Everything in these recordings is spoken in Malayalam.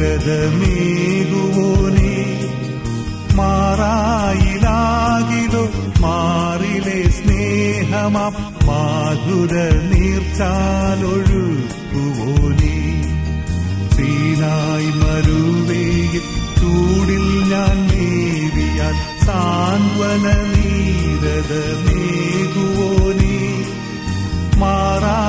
നീരദമേകുവോനേ, മാറായിലാകിലോ മാറിലെ സ്നേഹമാം മാധുര നീർച്ചാലൊഴുക്കുവോനേ, സീനായ് മരുവേയിൽ ചൂടിൽ ഞാൻ മേവിയാൽ സാന്ത്വന നീരദമേകുവോനേ, മാറായിലാകിലോ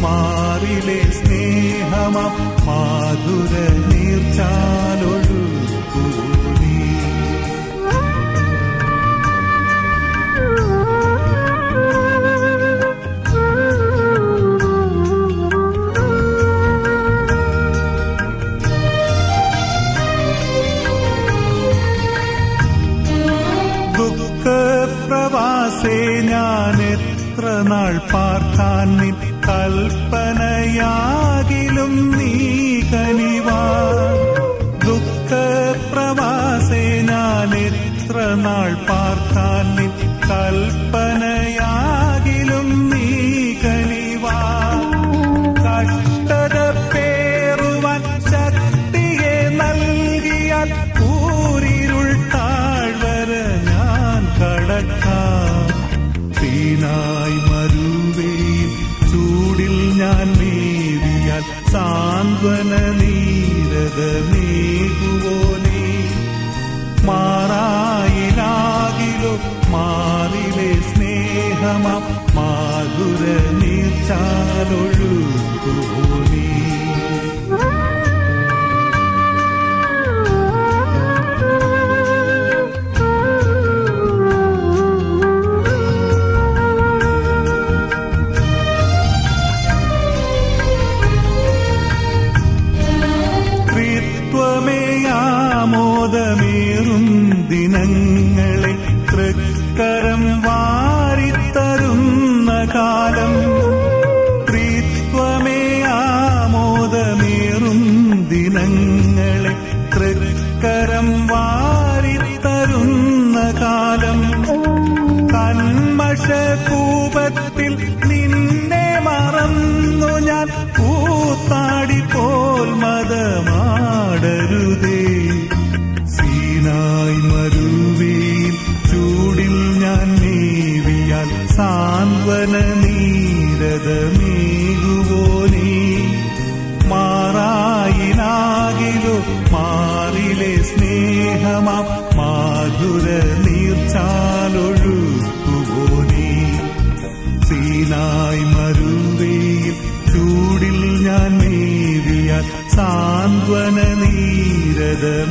മാറിലെ സ്നേഹമാം മാധുര നീർച്ചാലൊഴുക്കുവോനേ. ദുഃഖപ്രവാസേ ഞാൻ എത്ര നാൾ പാർക്കാൻ നിൻ കൽപ്പനയാകിലും നീ കനിവാ. ദുഃഖപ്രവാസേ ഞാൻ എത്ര നാൾ പാർക്കാൻ നിൻ കൽപ്പനയാകിലും നീ കനിവാ. കഷ്ടത പേറുവാൻ ശക്തിയെ നൽകിയാൽ ഊരിരുൾ താഴ്വര ഞാൻ കടക്കാം. സീനായ് മരുവേയിൽ ചൂടിൽ ഞാൻ മേവിയാൽ സാന്ത്വന നീരദമേകുവോനേ, മാറായിലാകിലോ മാറിലെ സ്നേഹമാം മാധുര നീർച്ചാലൊഴുക്കുവോനേ. ആമോദമേറും ദിനങ്ങളെ തൃക്കരം വാരിത്തരുന്ന കാലം, ത്രിത്വമേ ആമോദമേറും ദിനങ്ങളെ തൃക്കരം വാരിത്തരുന്ന കാലം, കന്മഷകൂപത്തിൽ നിന്നെ മറന്നു ഞാൻ കൂത്താടിപ്പോൽ മതമാടരുതേ. സീനായ് മരുവേയിൽ ചൂടിൽ ഞാൻ മേവിയാൽ സാന്ത്വന നീരദമേകുവോനേ, മാറായിലാകിലോ മാറിലെ സ്നേഹമാം മാധുര നീർച്ചാലൊഴുക്കുവോനേ. സീനായ് മരുവേയിൽ ചൂടിൽ ഞാൻ മേവിയാൽ സാന്ത്വന നീരദമേകുവോനേ.